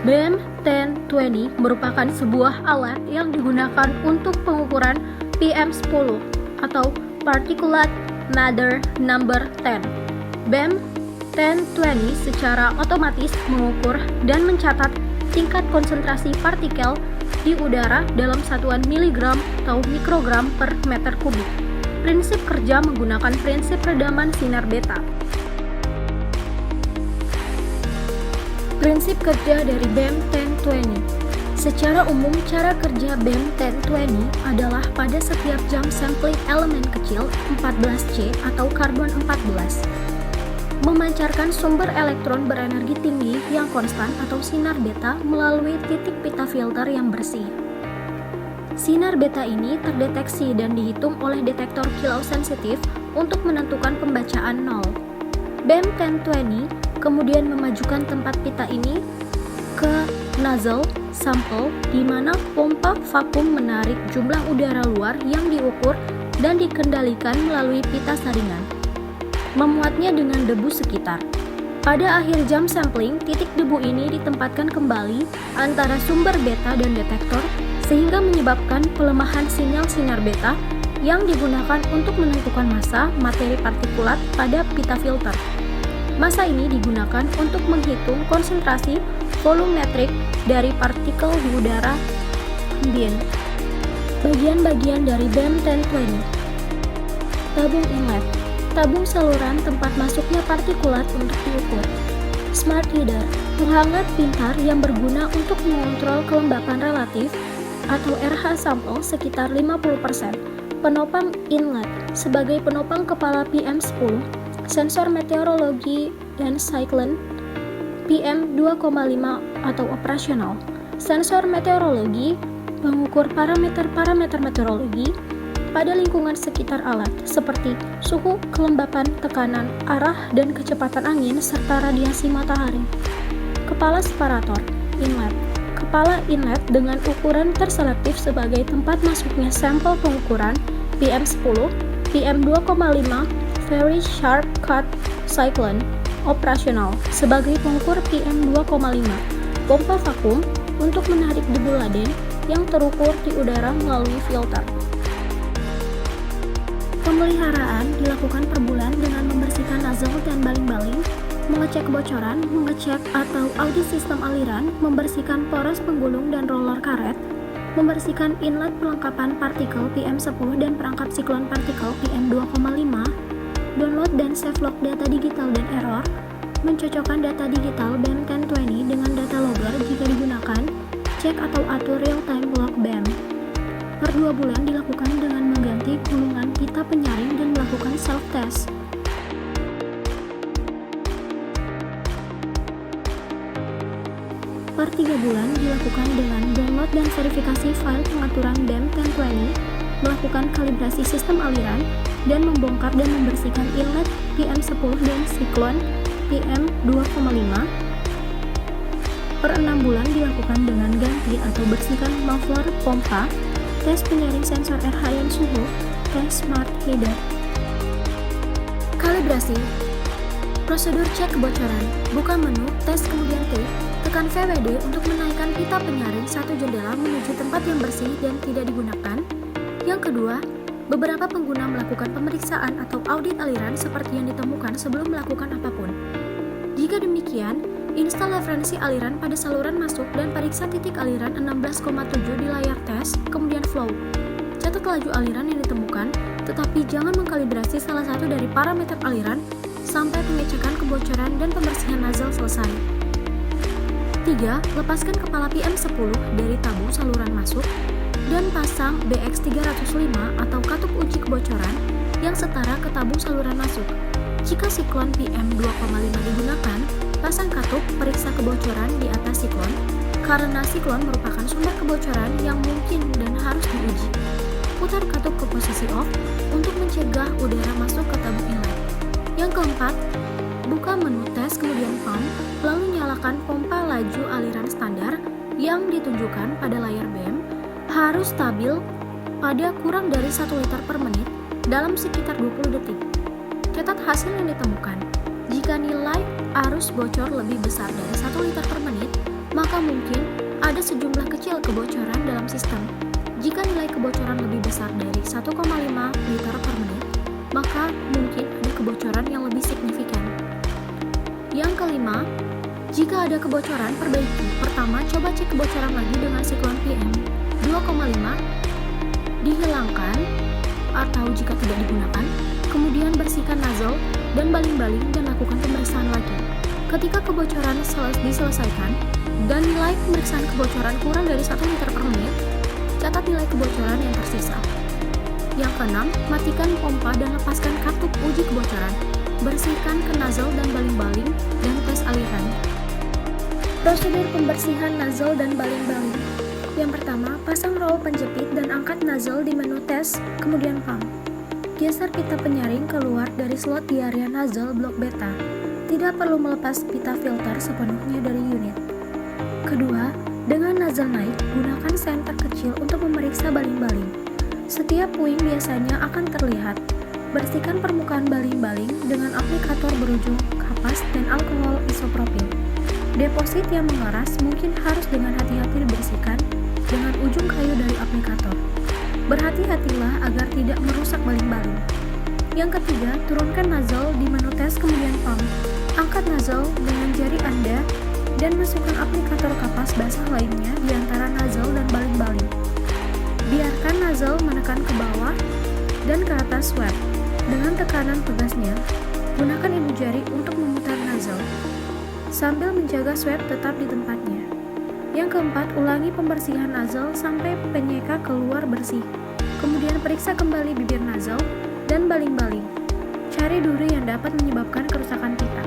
BEM 1020 merupakan sebuah alat yang digunakan untuk pengukuran PM10 atau Particulate Matter Number 10. BEM 1020 secara otomatis mengukur dan mencatat tingkat konsentrasi partikel di udara dalam satuan miligram atau mikrogram per meter kubik. Prinsip kerja menggunakan prinsip redaman sinar beta. Prinsip kerja dari BEM 1020. Secara umum, cara kerja BEM 1020 adalah pada setiap jam sampling elemen kecil 14C atau karbon 14, memancarkan sumber elektron berenergi tinggi yang konstan atau sinar beta melalui titik pita filter yang bersih. Sinar beta ini terdeteksi dan dihitung oleh detektor kilau sensitif untuk menentukan pembacaan 0. BEM 1020 kemudian memajukan tempat pita ini ke nozzle sampel di mana pompa vakum menarik jumlah udara luar yang diukur dan dikendalikan melalui pita saringan, memuatnya dengan debu sekitar. Pada akhir jam sampling, titik debu ini ditempatkan kembali antara sumber beta dan detektor sehingga menyebabkan pelemahan sinyal sinar beta yang digunakan untuk menentukan massa materi partikulat pada pita filter. Massa ini digunakan untuk menghitung konsentrasi volumetrik dari partikel di udara ambien. Bagian-bagian dari BEM 1020. Tabung inlet, tabung saluran tempat masuknya partikulat untuk diukur. Smart heater, penghangat pintar yang berguna untuk mengontrol kelembapan relatif atau RH sampel sekitar 50%. Penopang inlet, sebagai penopang kepala PM10, sensor meteorologi dan cyclone PM2,5 atau operasional. Sensor meteorologi mengukur parameter-parameter meteorologi pada lingkungan sekitar alat seperti suhu, kelembapan, tekanan, arah, dan kecepatan angin serta radiasi matahari. Kepala separator inlet, kepala inlet dengan ukuran terselektif sebagai tempat masuknya sampel pengukuran PM10, PM2,5, Very Sharp Cut Cyclone operasional sebagai pengukur PM2,5, pompa vakum untuk menarik debu laden yang terukur di udara melalui filter. Pemeliharaan dilakukan per bulan dengan membersihkan nozzle dan baling-baling, mengecek kebocoran, mengecek atau audit sistem aliran, membersihkan poros penggulung dan roller karet, membersihkan inlet pelengkapan partikel PM10 dan perangkap siklon partikel PM2,5, download dan save log data digital dan error, mencocokkan data digital BEM 1020 dengan data logger jika digunakan, cek atau atur real-time log BEM. Per 2 bulan dilakukan dengan mengganti gulungan pita penyaring dan melakukan self-test. Per 3 bulan dilakukan dengan download dan verifikasi file pengaturan BEM 1020, melakukan kalibrasi sistem aliran, dan membongkar dan membersihkan inlet PM10 dan siklon PM2,5. Per 6 bulan dilakukan dengan ganti atau bersihkan muffler pompa, tes penyaring sensor RH dan suhu, tes smart heater. Kalibrasi. Prosedur cek kebocoran. Buka menu, tes kemudian klik, tekan VWD untuk menaikkan pita penyaring satu jendela menuju tempat yang bersih dan tidak digunakan. Yang kedua, beberapa pengguna melakukan pemeriksaan atau audit aliran seperti yang ditemukan sebelum melakukan apapun. Jika demikian, install referensi aliran pada saluran masuk dan periksa titik aliran 16,7 di layar tes, kemudian flow. Catat laju aliran yang ditemukan, tetapi jangan mengkalibrasi salah satu dari parameter aliran sampai pengecekan kebocoran dan pembersihan nozzle selesai. 3. Lepaskan kepala PM10 dari tabung saluran masuk dan pasang BX305 atau katup uji kebocoran yang setara ke tabung saluran masuk. Jika siklon PM2,5 digunakan, pasang katup periksa kebocoran di atas siklon karena siklon merupakan sumber kebocoran yang mungkin dan harus diuji. Putar katup ke posisi off untuk mencegah udara masuk ke tabung inlet. Yang keempat, buka menu tes kemudian pump, lalu nyalakan pompa laju aliran standar yang ditunjukkan pada layar BEM harus stabil pada kurang dari 1 liter per menit dalam sekitar 20 detik. Catat hasil yang ditemukan. Jika nilai arus bocor lebih besar dari 1 liter per menit, maka mungkin ada sejumlah kecil kebocoran dalam sistem. Jika nilai kebocoran lebih besar dari 1,5 liter per menit, maka mungkin ada kebocoran yang lebih signifikan. Yang kelima, jika ada kebocoran, perbaiki. Pertama, coba cek kebocoran lagi dengan siklon PM 2,5, dihilangkan atau jika tidak digunakan, kemudian bersihkan nozzle dan baling-baling dan lakukan pemeriksaan lagi. Ketika kebocoran diselesaikan dan nilai pemeriksaan kebocoran kurang dari 1 liter per menit, catat nilai kebocoran yang tersisa. Yang keenam, matikan pompa dan lepaskan katup uji kebocoran. Bersihkan ke nozzle dan baling-baling dan tes aliran. Prosedur pembersihan nozzle dan baling-baling. Yang pertama, pasang roll penjepit dan angkat nozzle di menu tes, kemudian pump. Geser pita penyaring keluar dari slot di area nozzle blok beta. Tidak perlu melepas pita filter sepenuhnya dari unit. Kedua, dengan nozzle naik, gunakan senter kecil untuk memeriksa baling-baling. Setiap puing biasanya akan terlihat. Bersihkan permukaan baling-baling dengan aplikator berujung kapas dan alkohol isopropil. Deposit yang mengeras mungkin harus dengan hati-hati dibersihkan dengan ujung kayu dari aplikator. Berhati-hatilah agar tidak merusak baling-baling. Yang ketiga, turunkan nozzle di menu tes kemudian pump. Angkat nozzle dengan jari Anda dan masukkan aplikator kapas basah lainnya di antara nozzle dan baling-baling. Biarkan nozzle menekan ke bawah dan ke atas swab. Dengan tekanan tegasnya, gunakan ibu jari untuk memutar nozzle sambil menjaga swab tetap di tempatnya. Yang keempat, ulangi pembersihan nozzle sampai penyeka keluar bersih. Kemudian periksa kembali bibir nozzle dan baling-baling. Cari duri yang dapat menyebabkan kerusakan pita.